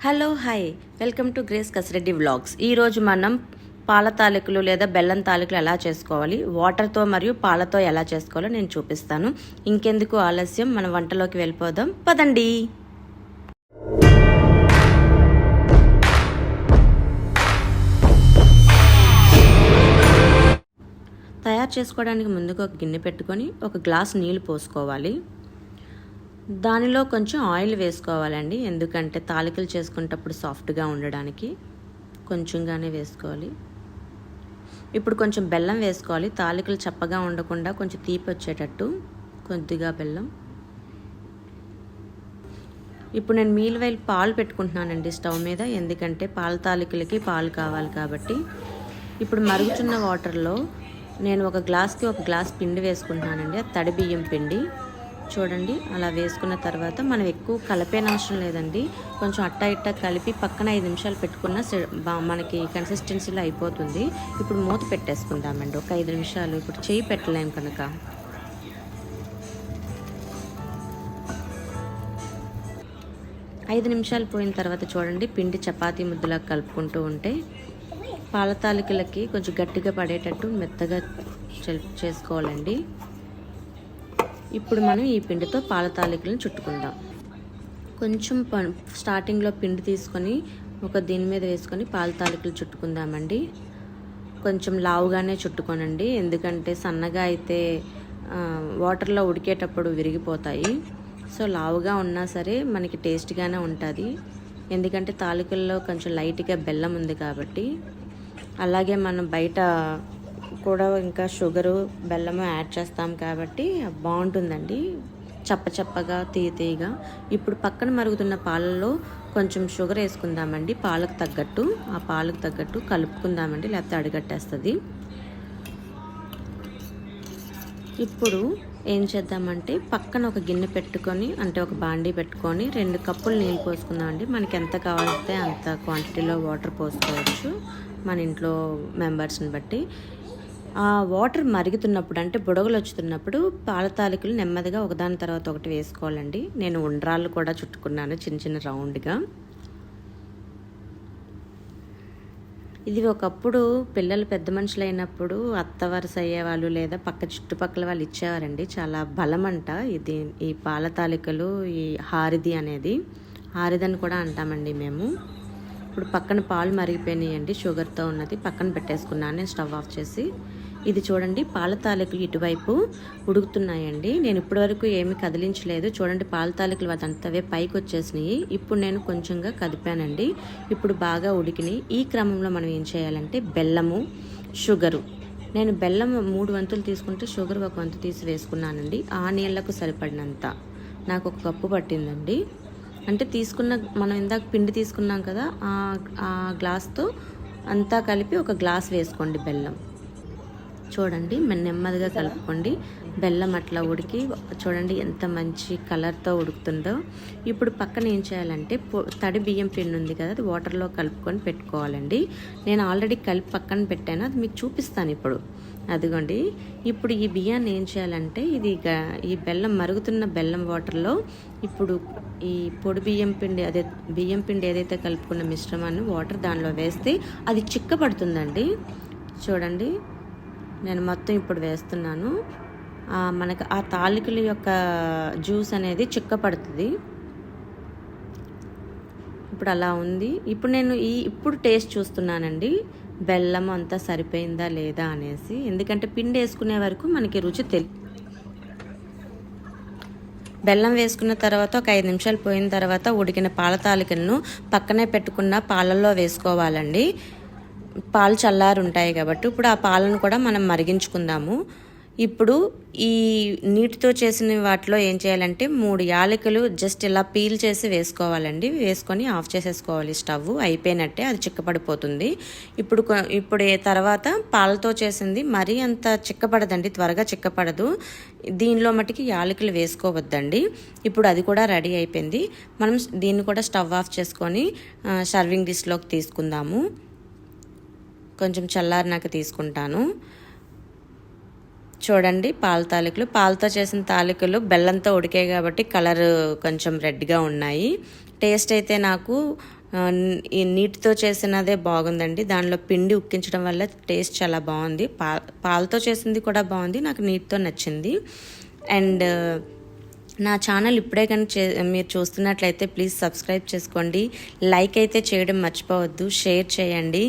Hello hi welcome to grace Kasireddy vlogs. ఈరోజు మనం పాల తాలికలు లేదా బెల్లం తాలికలు ఎలా చేసుకోవాలి, వాటర్తో మరియు పాలతో ఎలా చేసుకోవాలో నేను చూపిస్తాను. ఇంకెందుకు ఆలస్యం, మన వంటలోకి వెళ్ళిపోదాం పదండి. తయారు చేసుకోవడానికి ముందుగా ఒక గిన్నె పెట్టుకొని ఒక గ్లాస్ నీళ్ళు పోసుకోవాలి. దానిలో కొంచెం ఆయిల్ వేసుకోవాలండి, ఎందుకంటే తాలికలు చేసుకునేటప్పుడు సాఫ్ట్గా ఉండడానికి కొంచెంగానే వేసుకోవాలి. ఇప్పుడు కొంచెం బెల్లం వేసుకోవాలి, తాలికలు చప్పగా ఉండకుండా కొంచెం తీపి వచ్చేటట్టు కొద్దిగా బెల్లం. ఇప్పుడు నేను మీల్వైల్ పాలు పెట్టుకుంటున్నానండి స్టవ్ మీద, ఎందుకంటే పాల తాలికలకి పాలు కావాలి కాబట్టి. ఇప్పుడు మరుగుతున్న వాటర్లో నేను ఒక గ్లాస్ పిండి వేసుకుంటున్నానండి, అది తడి బియ్యం పిండి. చూడండి, అలా వేసుకున్న తర్వాత మనం ఎక్కువ కలిపేన అవసరం లేదండి, కొంచెం అట్టా ఇట్టా కలిపి పక్కన 5 నిమిషాలు పెట్టుకున్న మనకి కన్సిస్టెన్సీలో అయిపోతుంది. ఇప్పుడు మూత పెట్టేసుకుందామండి ఒక 5 నిమిషాలు, ఇప్పుడు చేయి పెట్టలేము కనుక. ఐదు నిమిషాలు పోయిన తర్వాత చూడండి, పిండి చపాతీ ముద్దలా కలుపుకుంటూ ఉంటే పాల తాలికలకి కొంచెం గట్టిగా పడేటట్టు మెత్తగా చేసుకోవాలండి. ఇప్పుడు మనం ఈ పిండితో పాల తాలికలను చుట్టుకుందాం. కొంచెం స్టార్టింగ్లో పిండి తీసుకొని ఒక దీని మీద వేసుకొని పాల తాలికలు చుట్టుకుందామండి. కొంచెం లావుగానే చుట్టుకోనండి, ఎందుకంటే సన్నగా అయితే వాటర్లో ఉడికేటప్పుడు విరిగిపోతాయి. సో లావుగా ఉన్నా సరే మనకి టేస్ట్గానే ఉంటుంది, ఎందుకంటే తాలికల్లో కొంచెం లైట్గా బెల్లం ఉంది కాబట్టి. అలాగే మనం బయట కూడా ఇంకా షుగరు బెల్లము యాడ్ చేస్తాం కాబట్టి బాగుంటుందండి, చప్పగా తీయగా. ఇప్పుడు పక్కన మరుగుతున్న పాలలో కొంచెం షుగర్ వేసుకుందామండి, పాలకు తగ్గట్టు కలుపుకుందామండి, లేకపోతే అడిగట్టేస్తుంది. ఇప్పుడు ఏం చేద్దామంటే పక్కన ఒక గిన్నె పెట్టుకొని, అంటే ఒక బాండీ పెట్టుకొని 2 కప్పులు నీళ్ళు పోసుకుందామండి. మనకి ఎంత కావాలితే అంత క్వాంటిటీలో వాటర్ పోసుకోవచ్చు, మన ఇంట్లో మెంబర్స్ని బట్టి. ఆ వాటర్ మరుగుతున్నప్పుడు, అంటే బుడగలు వచ్చుతున్నప్పుడు పాల తాలికలు నెమ్మదిగా ఒకదాని తర్వాత ఒకటి వేసుకోవాలండి. నేను ఉండ్రాళ్ళు కూడా చుట్టుకున్నాను చిన్న రౌండ్గా. ఇది ఒకప్పుడు పిల్లలు పెద్ద మనుషులు అయినప్పుడు అత్త వరుస అయ్యేవాళ్ళు లేదా చుట్టుపక్కల వాళ్ళు ఇచ్చేవారండి, చాలా బలం అంట ఇది. ఈ పాల తాలికలు, ఈ హారిది అనేది, హారిది అని కూడా అంటామండి మేము. ఇప్పుడు పక్కన పాలు మరిగిపోయినాయండి, షుగర్తో ఉన్నది పక్కన పెట్టేసుకున్నాను నేను స్టవ్ ఆఫ్ చేసి. ఇది చూడండి, పాల తాలికలు ఇటువైపు ఉడుకుతున్నాయండి. నేను ఇప్పటి వరకు ఏమి కదిలించలేదు. చూడండి, పాల తాలికలు అదంతవే పైకి వచ్చేసినాయి. ఇప్పుడు నేను కొంచెంగా కదిపానండి, ఇప్పుడు బాగా ఉడికినాయి. ఈ క్రమంలో మనం ఏం చేయాలంటే బెల్లము, షుగరు, నేను బెల్లం 3 వంతులు తీసుకుంటే షుగర్ 1 వంతు తీసి వేసుకున్నానండి. ఆ నీళ్లకు సరిపడినంత నాకు 1 కప్పు పట్టిందండి. అంటే మనం ఇందాక పిండి తీసుకున్నాం కదా, ఆ గ్లాస్తో అంతా కలిపి 1 గ్లాస్ వేసుకోండి బెల్లం. చూడండి, నెమ్మదిగా కలుపుకోండి. బెల్లం అట్లా ఉడికి చూడండి ఎంత మంచి కలర్తో ఉడుకుతుందో. ఇప్పుడు పక్కన ఏం చేయాలంటే తడి బియ్యం పిండి ఉంది కదా, అది వాటర్లో కలుపుకొని పెట్టుకోవాలండి. నేను ఆల్రెడీ కలిపి పక్కన పెట్టాను, అది మీకు చూపిస్తాను ఇప్పుడు. అదిగోండి, ఇప్పుడు ఈ బియ్యాన్ని ఏం చేయాలంటే ఈ బెల్లం మరుగుతున్న బెల్లం వాటర్లో ఇప్పుడు ఈ పొడి బియ్యం పిండి ఏదైతే కలుపుకున్న మిశ్రమాన్ని వాటర్ దానిలో వేస్తే అది చిక్కపడుతుందండి. చూడండి, నేను మొత్తం ఇప్పుడు వేస్తున్నాను. మనకు ఆ తాలికల యొక్క జ్యూస్ అనేది చిక్కపడుతుంది. ఇప్పుడు అలా ఉంది. ఇప్పుడు నేను ఇప్పుడు టేస్ట్ చూస్తున్నానండి, బెల్లం అంతా సరిపోయిందా లేదా అనేసి, ఎందుకంటే పిండి వేసుకునే వరకు మనకి రుచి బెల్లం వేసుకున్న తర్వాత ఒక 5 నిమిషాలు పోయిన తర్వాత ఉడికిన పాల తాలికలను పక్కనే పెట్టుకున్న పాలల్లో వేసుకోవాలండి. పాలు చల్లారు ఉంటాయి కాబట్టి ఇప్పుడు ఆ పాలను కూడా మనం మరిగించుకుందాము. ఇప్పుడు ఈ నీటితో చేసిన వాటిలో ఏం చేయాలంటే 3 యాలకులు జస్ట్ ఇలా పీల్ చేసి వేసుకోవాలండి. వేసుకొని ఆఫ్ చేసేసుకోవాలి స్టవ్, అయిపోయినట్టే, అది చిక్కపడిపోతుంది. ఇప్పుడు తర్వాత పాలతో చేసింది మరీ అంత చిక్కపడదండి, త్వరగా చిక్కపడదు. దీనిలో మటుకి యాలకులు వేసుకోవద్దండి. ఇప్పుడు అది కూడా రెడీ అయిపోయింది. మనం దీన్ని కూడా స్టవ్ ఆఫ్ చేసుకొని సర్వింగ్ డిష్లోకి తీసుకుందాము. కొంచెం చల్లారినాక తీసుకుంటాను. చూడండి, పాలతో చేసిన తాలికలు బెల్లంతో ఉడికాయి కాబట్టి కలర్ కొంచెం రెడ్గా ఉన్నాయి. టేస్ట్ అయితే నాకు ఈ నీటితో చేసినదే బాగుందండి. దానిలో పిండి ఉక్కించడం వల్ల టేస్ట్ చాలా బాగుంది. పాలతో చేసింది కూడా బాగుంది, నాకు నీటితో నచ్చింది. అండ్ నా ఛానల్ ఇప్పుడే కానీ మీరు చూస్తున్నట్లయితే ప్లీజ్ సబ్స్క్రైబ్ చేసుకోండి. లైక్ అయితే చేయడం మర్చిపోవద్దు, షేర్ చేయండి.